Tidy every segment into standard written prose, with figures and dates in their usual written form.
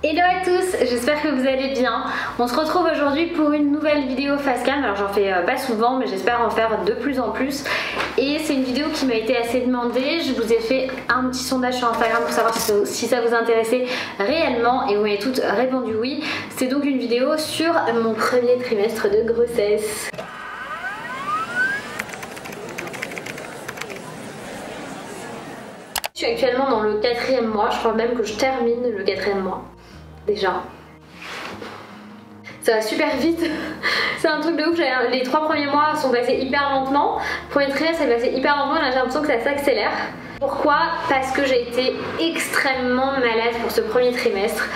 Hello à tous, j'espère que vous allez bien. On se retrouve aujourd'hui pour une nouvelle vidéo face cam. Alors j'en fais pas souvent mais j'espère en faire de plus en plus. Et c'est une vidéo qui m'a été assez demandée. Je vous ai fait un petit sondage sur Instagram pour savoir si ça vous intéressait réellement et vous m'avez toutes répondu oui. C'est donc une vidéo sur mon premier trimestre de grossesse. Je suis actuellement dans le 4e mois, je crois même que je termine le 4e mois. Déjà. Ça va super vite. C'est un truc de ouf. Les 3 premiers mois sont passés hyper lentement. Le premier trimestre est passé hyper lentement. Là j'ai l'impression que ça s'accélère. Pourquoi? Parce que j'ai été extrêmement malade pour ce premier trimestre.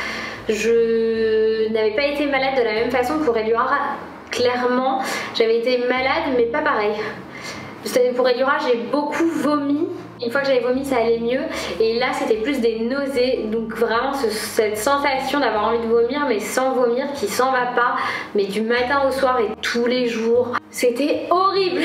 Je n'avais pas été malade de la même façon pour Eliora. Clairement, j'avais été malade mais pas pareil. Pour Eliora, j'ai beaucoup vomi. Une fois que j'avais vomi, ça allait mieux. Et là, c'était plus des nausées. Donc vraiment, cette sensation d'avoir envie de vomir, mais sans vomir, qui s'en va pas. Mais du matin au soir et tous les jours. C'était horrible.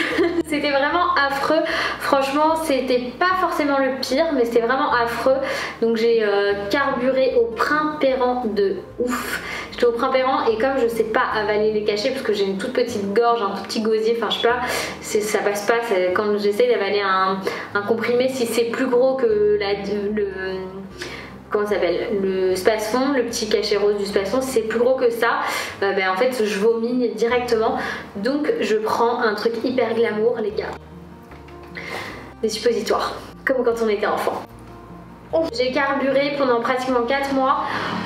C'était vraiment affreux. Franchement, c'était pas forcément le pire, mais c'était vraiment affreux. Donc j'ai carburé au Primperan de ouf. J'étais au Primperan et comme je sais pas avaler les cachets parce que j'ai une toute petite gorge, un tout petit gosier, enfin je sais pas, ça passe pas. Quand j'essaie d'avaler un comprimé, si c'est plus gros que comment ça s'appelle, le spasfon, le petit cachet rose du spasfon, si c'est plus gros que ça, en fait je vomis directement. Donc je prends un truc hyper glamour les gars, des suppositoires, comme quand on était enfant. J'ai carburé pendant pratiquement 4 mois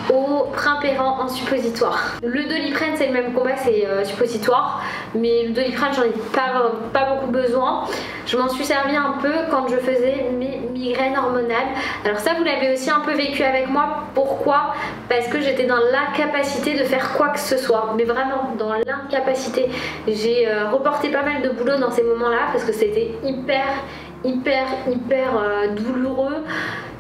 au Primperan en suppositoire. Le Doliprane c'est le même combat, c'est suppositoire, mais le Doliprane j'en ai pas beaucoup besoin. Je m'en suis servi un peu quand je faisais mes migraines hormonales. Alors ça vous l'avez aussi un peu vécu avec moi. Pourquoi? Parce que j'étais dans l'incapacité de faire quoi que ce soit, mais vraiment dans l'incapacité. J'ai reporté pas mal de boulot dans ces moments là parce que c'était hyper douloureux.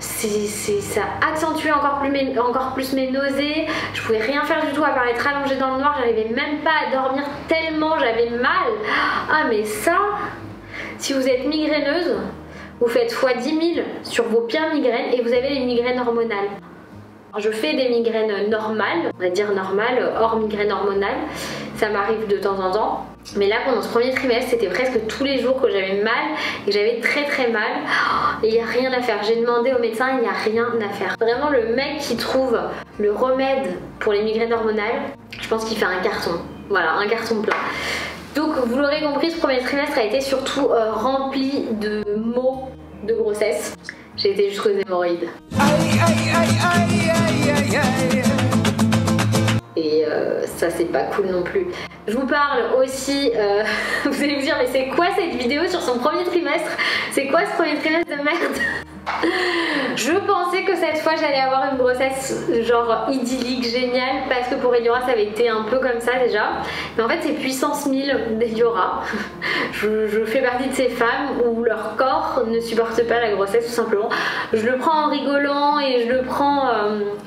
Ça accentuait encore plus mes nausées. Je pouvais rien faire du tout à part être allongée dans le noir. J'arrivais même pas à dormir tellement j'avais mal. Ah mais ça, si vous êtes migraineuse, vous faites x10 000 sur vos pires migraines et vous avez les migraines hormonales. Je fais des migraines normales, on va dire normales, hors migraine hormonale. Ça m'arrive de temps en temps. Mais là pendant ce premier trimestre c'était presque tous les jours que j'avais mal et j'avais très mal et il n'y a rien à faire. J'ai demandé au médecin, il n'y a rien à faire. Vraiment le mec qui trouve le remède pour les migraines hormonales, je pense qu'il fait un carton. Voilà, un carton plein. Donc vous l'aurez compris, ce premier trimestre a été surtout rempli de maux de grossesse. J'ai été jusqu'aux hémorroïdes. Et ça c'est pas cool non plus. Je vous parle aussi, vous allez me dire mais c'est quoi cette vidéo sur son premier trimestre? C'est quoi ce premier trimestre de merde? Je pensais que cette fois j'allais avoir une grossesse genre idyllique, géniale, parce que pour Eliora ça avait été un peu comme ça déjà. Mais en fait c'est puissance 1000 d'Eliora. Je fais partie de ces femmes où leur corps ne supporte pas la grossesse tout simplement. Je le prends en rigolant et je le prends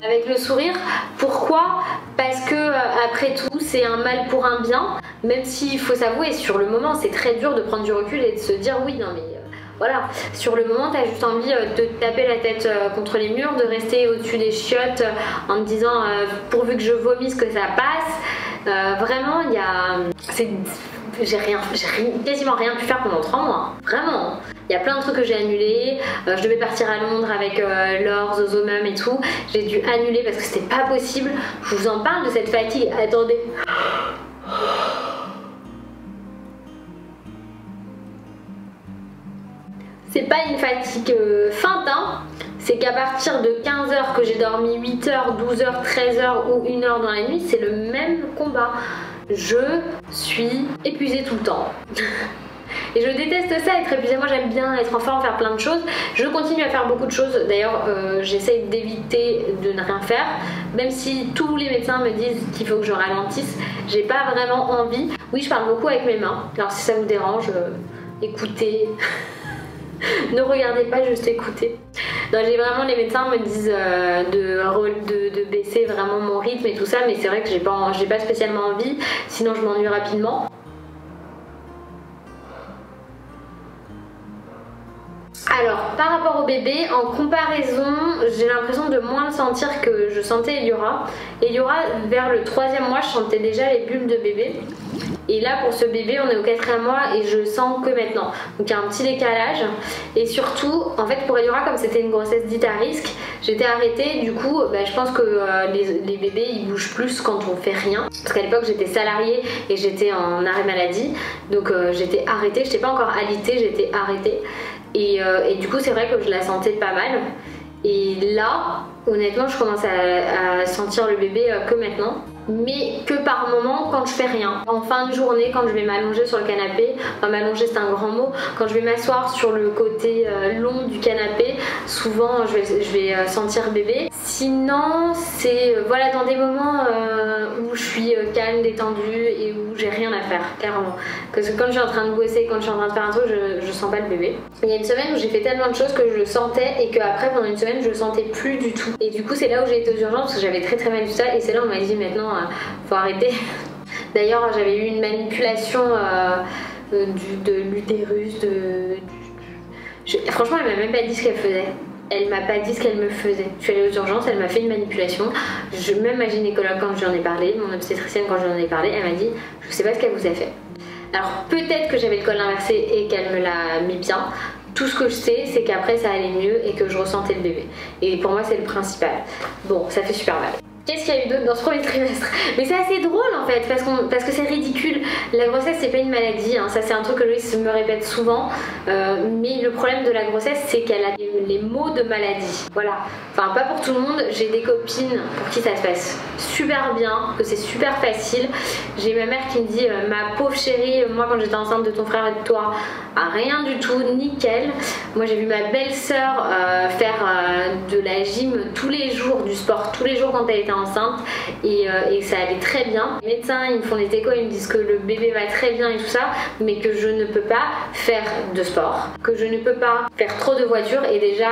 avec le sourire. Pourquoi? Parce que après tout c'est un mal pour un bien. Même s'il faut s'avouer sur le moment c'est très dur de prendre du recul et de se dire oui non mais... Voilà, sur le moment, t'as juste envie de te taper la tête contre les murs, de rester au-dessus des chiottes en te disant pourvu que je vomisse que ça passe. Vraiment, il y a... J'ai quasiment rien pu faire pendant 3 mois. Vraiment. Il y a plein de trucs que j'ai annulés. Je devais partir à Londres avec Laure, Zozo Mum et tout. J'ai dû annuler parce que c'était pas possible. Je vous en parle de cette fatigue. Attendez. C'est pas une fatigue feinte, hein. C'est qu'à partir de 15 h que j'ai dormi 8 h, 12 h, 13 h ou 1 h dans la nuit, c'est le même combat. Je suis épuisée tout le temps. Et je déteste ça, être épuisée. Moi j'aime bien être en forme, faire plein de choses. Je continue à faire beaucoup de choses. D'ailleurs j'essaye d'éviter de ne rien faire. Même si tous les médecins me disent qu'il faut que je ralentisse, j'ai pas vraiment envie. Oui, je parle beaucoup avec mes mains. Alors si ça vous dérange, écoutez. Ne regardez pas, juste écoutez. J'ai vraiment, les médecins me disent de baisser vraiment mon rythme et tout ça, mais c'est vrai que j'ai pas spécialement envie, sinon je m'ennuie rapidement. Alors par rapport au bébé, en comparaison, j'ai l'impression de moins le sentir que je sentais Eliora. Eliora, vers le 3e mois, je sentais déjà les bulles de bébé. Et là pour ce bébé on est au 4e mois et je sens que maintenant. Donc il y a un petit décalage. Et surtout en fait pour Eliora, comme c'était une grossesse dite à risque, j'étais arrêtée. Du coup je pense que les bébés ils bougent plus quand on fait rien. Parce qu'à l'époque j'étais salariée et j'étais en arrêt maladie. Donc j'étais arrêtée, j'étais pas encore alitée, j'étais arrêtée. Et du coup c'est vrai que je la sentais pas mal. Et là honnêtement je commence à sentir le bébé que maintenant. Mais que par moment quand je fais rien. En fin de journée, quand je vais m'allonger sur le canapé, enfin m'allonger c'est un grand mot, quand je vais m'asseoir sur le côté long du canapé, souvent je vais sentir bébé. Sinon c'est voilà dans des moments où je suis calme, détendue et où j'ai rien à faire, clairement. Parce que quand je suis en train de bosser, quand je suis en train de faire un truc, je sens pas le bébé. Il y a une semaine où j'ai fait tellement de choses que je le sentais et qu'après pendant une semaine je le sentais plus du tout. Et du coup c'est là où j'ai été aux urgences parce que j'avais très mal du ça et c'est là où on m'a dit maintenant faut arrêter. D'ailleurs j'avais eu une manipulation de l'utérus, franchement elle m'a même pas dit ce qu'elle faisait. Elle m'a pas dit ce qu'elle me faisait. Je suis allée aux urgences, elle m'a fait une manipulation. Même ma gynécologue quand j'en ai parlé, mon obstétricienne quand j'en ai parlé, elle m'a dit je sais pas ce qu'elle vous a fait. Alors peut-être que j'avais le col inversé et qu'elle me l'a mis bien. Tout ce que je sais c'est qu'après ça allait mieux et que je ressentais le bébé. Et pour moi c'est le principal. Bon ça fait super mal. Qu'est-ce qu'il y a eu d'autre dans ce premier trimestre? Mais c'est assez drôle en fait parce que c'est ridicule. La grossesse c'est pas une maladie, hein. Ça c'est un truc que Loïs me répète souvent. Mais le problème de la grossesse c'est qu'elle a les mots de maladie. Voilà. Enfin pas pour tout le monde. J'ai des copines pour qui ça se passe super bien, que c'est super facile. J'ai ma mère qui me dit ma pauvre chérie, moi quand j'étais enceinte de ton frère et de toi, rien du tout, nickel. Moi j'ai vu ma belle-sœur faire de la gym tous les jours, du sport tous les jours quand elle était enceinte et ça allait très bien. Les médecins ils me font des échos, ils me disent que le bébé va très bien et tout ça, mais que je ne peux pas faire de sport, que je ne peux pas faire trop de voitures. Et déjà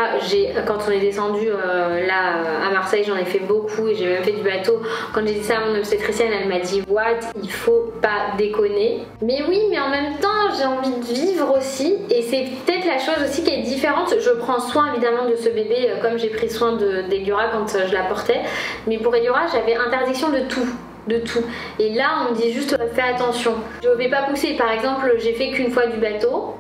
quand on est descendu là à Marseille j'en ai fait beaucoup et j'ai même fait du bateau. Quand j'ai dit ça à mon obstétricienne elle m'a dit what, il faut pas déconner. Mais oui mais en même temps j'ai envie de vivre aussi et c'est peut-être la chose aussi qui est différente. Je prends soin évidemment de ce bébé comme j'ai pris soin d'Eliora quand je la portais, mais pour Eliora j'avais interdiction de tout. Et là on me dit juste fais attention. Je ne vais pas pousser, par exemple j'ai fait qu'une fois du bateau.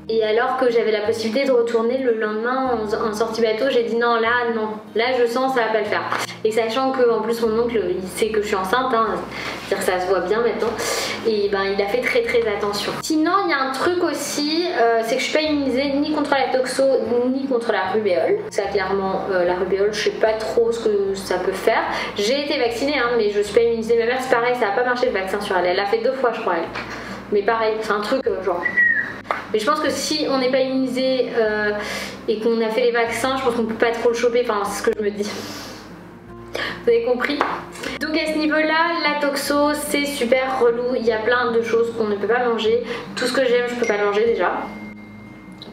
Et alors que j'avais la possibilité de retourner le lendemain en sortie bateau, j'ai dit non, là je sens ça va pas le faire. Et sachant que en plus mon oncle il sait que je suis enceinte, hein, c'est-à-dire que ça se voit bien maintenant. Et ben il a fait très attention. Sinon il y a un truc aussi, c'est que je suis pas immunisée ni contre la toxo ni contre la rubéole. Ça clairement la rubéole je sais pas trop ce que ça peut faire. J'ai été vaccinée hein, mais je suis pas immunisée. Ma mère c'est pareil, ça a pas marché le vaccin sur elle. Elle l'a fait 2 fois je crois elle. Mais pareil, c'est un truc genre... Mais je pense que si on n'est pas immunisé et qu'on a fait les vaccins, je pense qu'on peut pas trop le choper, enfin c'est ce que je me dis. Vous avez compris? Donc à ce niveau-là, la toxo c'est super relou, il y a plein de choses qu'on ne peut pas manger. Tout ce que j'aime je peux pas le manger déjà.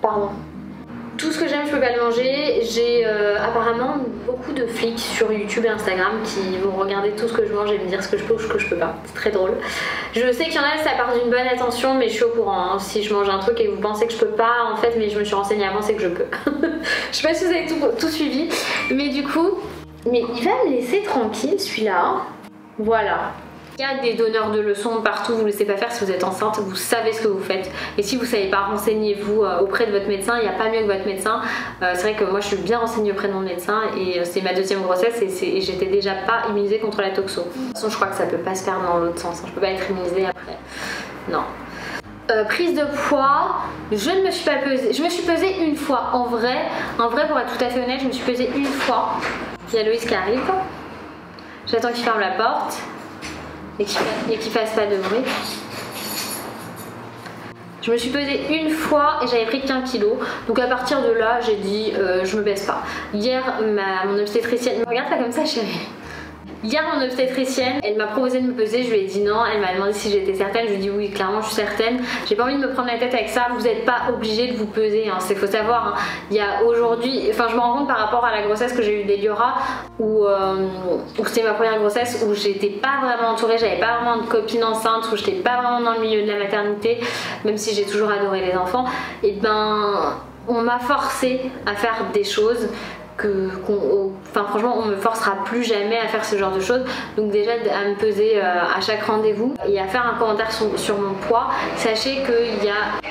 Pardon. Tout ce que j'aime je peux pas le manger. J'ai apparemment beaucoup de flics sur YouTube et Instagram qui vont regarder tout ce que je mange et me dire ce que je peux ou ce que je peux pas. C'est très drôle. Je sais qu'il y en a ça part d'une bonne intention mais je suis au courant hein. Si je mange un truc et que vous pensez que je peux pas en fait, mais je me suis renseignée avant, c'est que je peux. Je sais pas si vous avez tout suivi, mais du coup, mais il va me laisser tranquille celui-là. Voilà. Il y a des donneurs de leçons partout, vous ne laissez pas faire. Si vous êtes enceinte, vous savez ce que vous faites. Et si vous ne savez pas, renseignez-vous auprès de votre médecin. Il n'y a pas mieux que votre médecin. C'est vrai que moi je suis bien renseignée auprès de mon médecin et c'est ma 2e grossesse et j'étais déjà pas immunisée contre la toxo. De toute façon je crois que ça peut pas se faire dans l'autre sens. Je peux pas être immunisée après. Non. Prise de poids, je ne me suis pas pesée. Je me suis pesée une fois. En vrai pour être tout à fait honnête, je me suis pesée une fois. Il y a Loïs qui arrive. J'attends qu'il ferme la porte. Et qu'il fasse pas de bruit. Je me suis pesée une fois et j'avais pris qu'un kilo. Donc à partir de là, j'ai dit je me baisse pas. Hier, mon obstétricienne... Me regarde pas comme ça chérie. Hier, mon obstétricienne, elle m'a proposé de me peser, je lui ai dit non, elle m'a demandé si j'étais certaine, je lui ai dit oui, clairement je suis certaine. J'ai pas envie de me prendre la tête avec ça, vous n'êtes pas obligé de vous peser, hein. Faut savoir, hein. Il y a aujourd'hui, enfin je me rends compte par rapport à la grossesse que j'ai eu d'Eliora, où c'était ma première grossesse, où j'étais pas vraiment entourée, j'avais pas vraiment de copine enceinte, où j'étais pas vraiment dans le milieu de la maternité, même si j'ai toujours adoré les enfants, et ben on m'a forcé à faire des choses enfin franchement on me forcera plus jamais à faire ce genre de choses. Donc déjà à me peser à chaque rendez-vous et à faire un commentaire sur mon poids. Sachez qu'il y a...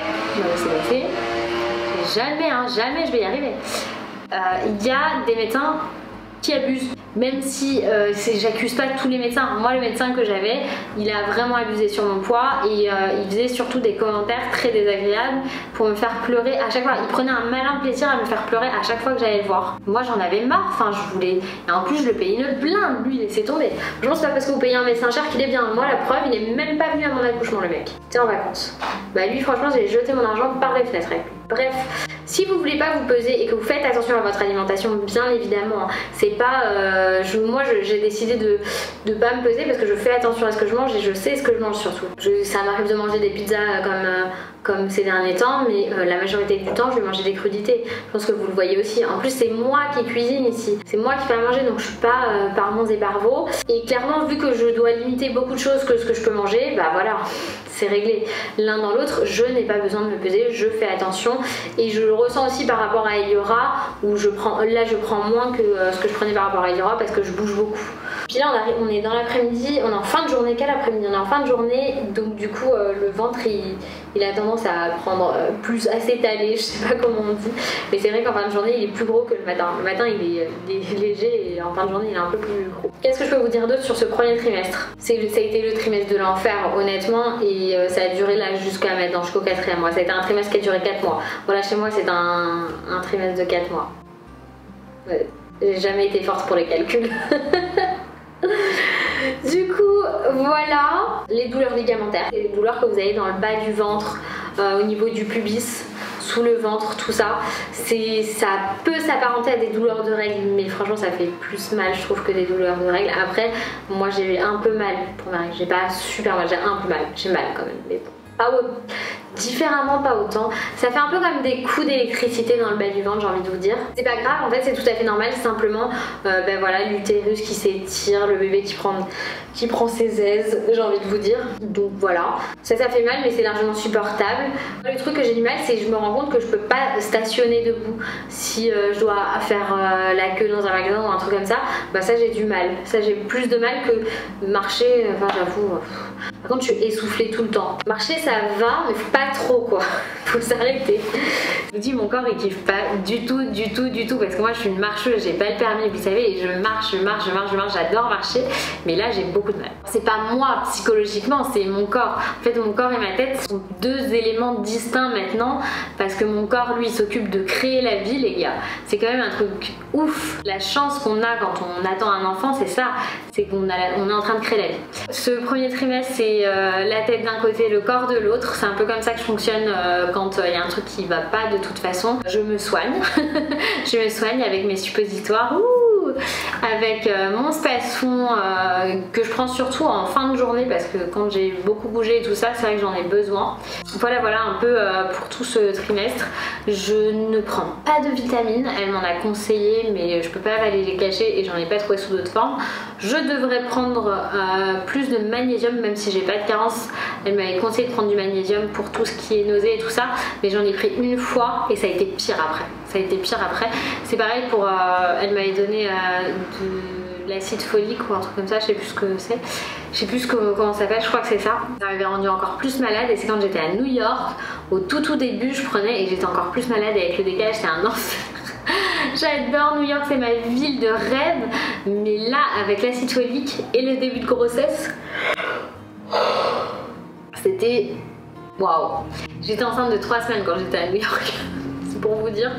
c'est fait. Jamais je vais y arriver. Il y a des médecins qui abusent. Même si j'accuse pas tous les médecins. Moi le médecin que j'avais, il a vraiment abusé sur mon poids et il faisait surtout des commentaires très désagréables pour me faire pleurer à chaque fois. Il prenait un malin plaisir à me faire pleurer à chaque fois que j'allais le voir. Moi j'en avais marre, enfin je voulais... Et en plus je le payais une blinde, lui laissez tomber. Franchement c'est pas parce que vous payez un médecin cher qu'il est bien. Moi la preuve, il est même pas venu à mon accouchement le mec. T'es en vacances. Bah lui franchement j'ai jeté mon argent par les fenêtres avec lui. Bref, si vous voulez pas vous peser et que vous faites attention à votre alimentation, bien évidemment, hein, c'est pas... moi j'ai décidé de pas me peser parce que je fais attention à ce que je mange et je sais ce que je mange surtout. Ça m'arrive de manger des pizzas comme ces derniers temps, mais la majorité du temps je vais manger des crudités. Je pense que vous le voyez aussi. En plus c'est moi qui cuisine ici, c'est moi qui fais à manger, donc je suis pas par monts et par veaux. Et clairement vu que je dois limiter beaucoup de choses que ce que je peux manger, bah voilà, c'est réglé. L'un dans l'autre, je n'ai pas besoin de me peser, je fais attention et je le ressens aussi par rapport à Eliora où je prends moins que ce que je prenais par rapport à Eliora parce que je bouge beaucoup. Puis là on est dans l'après-midi, on est en fin de journée, quel après-midi? On est en fin de journée, donc du coup le ventre il a tendance à prendre à s'étaler, je sais pas comment on dit, mais c'est vrai qu'en fin de journée il est plus gros que le matin. Le matin il est léger et en fin de journée il est un peu plus gros. Qu'est-ce que je peux vous dire d'autre sur ce premier trimestre? Ça a été le trimestre de l'enfer honnêtement et ça a duré là jusqu'à maintenant, jusqu'au 4e mois. Ça a été un trimestre qui a duré 4 mois. Voilà, chez moi c'est un trimestre de 4 mois. Ouais, j'ai jamais été forte pour les calculs. Du coup, voilà les douleurs ligamentaires, les douleurs que vous avez dans le bas du ventre, au niveau du pubis, sous le ventre, tout ça. Ça peut s'apparenter à des douleurs de règles, mais franchement ça fait plus mal je trouve que des douleurs de règles. Après, moi j'ai un peu mal pour mes règles, j'ai pas super mal, j'ai un peu mal, j'ai mal quand même, mais bon. Différemment, pas autant. Ça fait un peu comme des coups d'électricité dans le bas du ventre, j'ai envie de vous dire. C'est pas grave, en fait c'est tout à fait normal, simplement ben voilà, l'utérus qui s'étire, le bébé qui prend ses aises, j'ai envie de vous dire. Donc voilà, ça fait mal mais c'est largement supportable. Le truc que j'ai du mal, c'est que je me rends compte que je peux pas stationner debout. Si je dois faire la queue dans un magasin ou un truc comme ça, bah ça j'ai du mal. Ça j'ai plus de mal que marcher, enfin j'avoue. Par contre je suis essoufflée tout le temps. Marcher ça va mais faut pas trop quoi, faut s'arrêter. Je vous dis mon corps il kiffe pas du tout parce que moi je suis une marcheuse, j'ai pas le permis vous savez et je marche, j'adore marcher mais là j'ai beaucoup de mal. C'est pas moi psychologiquement, c'est mon corps. En fait mon corps et ma tête sont deux éléments distincts maintenant parce que mon corps lui s'occupe de créer la vie les gars. C'est quand même un truc ouf. La chance qu'on a quand on attend un enfant c'est ça, c'est qu'on est en train de créer la vie. Ce premier trimestre c'est la tête d'un côté, le corps de l'autre. C'est un peu comme ça que je fonctionne quand il y a un truc qui va pas de toute façon. Je me soigne. Je me soigne avec mes suppositoires. Avec mon Spasfon que je prends surtout en fin de journée parce que quand j'ai beaucoup bougé et tout ça c'est vrai que j'en ai besoin. Voilà un peu pour tout ce trimestre. Je ne prends pas de vitamines, elle m'en a conseillé mais je peux pas aller les cacher et j'en ai pas trouvé sous d'autres formes. Je devrais prendre plus de magnésium même si j'ai pas de carence. Elle m'avait conseillé de prendre du magnésium pour tout ce qui est nausée et tout ça mais j'en ai pris une fois et ça a été pire après. C'est pareil pour... elle m'avait donné de l'acide folique ou un truc comme ça, je sais plus ce que c'est. Je sais plus comment ça s'appelle, je crois que c'est ça. Ça m'avait rendu encore plus malade et c'est quand j'étais à New York, au tout début je prenais et j'étais encore plus malade et avec le décalage c'était un enfer. J'adore New York, c'est ma ville de rêve, mais là avec l'acide folique et le début de grossesse, c'était... Waouh. J'étais enceinte de 3 semaines quand j'étais à New York. pour vous dire,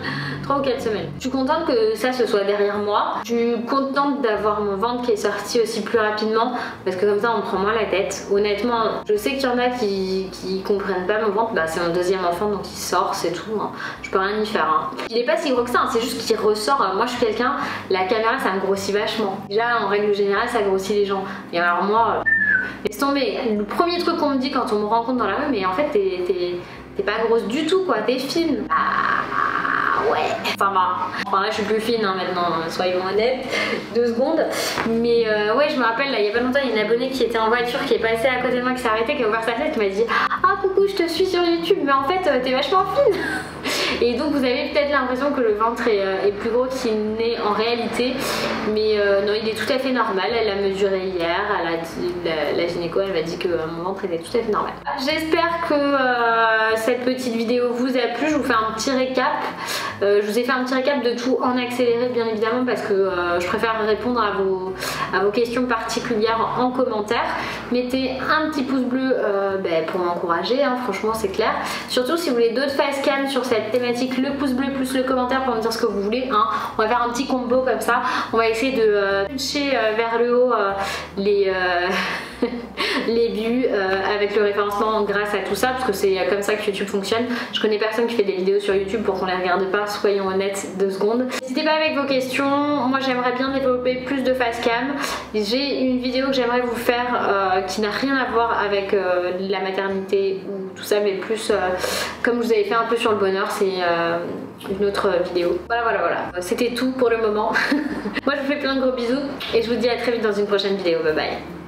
3 ou 4 semaines. Je suis contente que ça se soit derrière moi. Je suis contente d'avoir mon ventre qui est sorti aussi plus rapidement parce que comme ça on prend moins la tête. Honnêtement, je sais qu'il y en a qui comprennent pas mon ventre, bah c'est mon deuxième enfant donc il sort, c'est tout, hein. Je peux rien y faire. Hein. Il est pas si gros que ça, hein. C'est juste qu'il ressort. Moi je suis quelqu'un, la caméra ça me grossit vachement. Déjà en règle générale ça grossit les gens. Et alors moi, laisse tomber. Le premier truc qu'on me dit quand on me rencontre dans la rue, mais en fait t'es pas grosse du tout quoi, t'es fine. Ah ouais, ça va. Enfin là je suis plus fine hein, maintenant, soyons honnêtes. 2 secondes. Mais ouais je me rappelle là il y a pas longtemps il y a une abonnée qui était en voiture qui est passée à côté de moi, qui s'est arrêtée, qui a ouvert sa tête, qui m'a dit ah coucou je te suis sur YouTube mais en fait t'es vachement fine. Et donc vous avez peut-être l'impression que le ventre est plus gros qu'il n'est en réalité, mais non il est tout à fait normal. Elle a mesuré hier, la gynéco elle m'a dit que mon ventre était tout à fait normal. J'espère que cette petite vidéo vous a plu. Je vous fais un petit récap. Je vous ai fait un petit récap de tout en accéléré bien évidemment parce que je préfère répondre à vos questions particulières en commentaire. Mettez un petit pouce bleu pour m'encourager, hein, franchement c'est clair. Surtout si vous voulez d'autres face cam sur cette thématique, le pouce bleu plus le commentaire pour me dire ce que vous voulez. Hein. On va faire un petit combo comme ça. On va essayer de puncher vers le haut les vues avec le référencement grâce à tout ça parce que c'est comme ça que YouTube fonctionne. Je connais personne qui fait des vidéos sur YouTube pour qu'on les regarde pas, soyons honnêtes 2 secondes. N'hésitez pas avec vos questions. Moi j'aimerais bien développer plus de face cam. J'ai une vidéo que j'aimerais vous faire qui n'a rien à voir avec la maternité ou tout ça mais plus comme je vous avais fait un peu sur le bonheur, c'est une autre vidéo. Voilà. C'était tout pour le moment. Moi je vous fais plein de gros bisous et je vous dis à très vite dans une prochaine vidéo. Bye bye.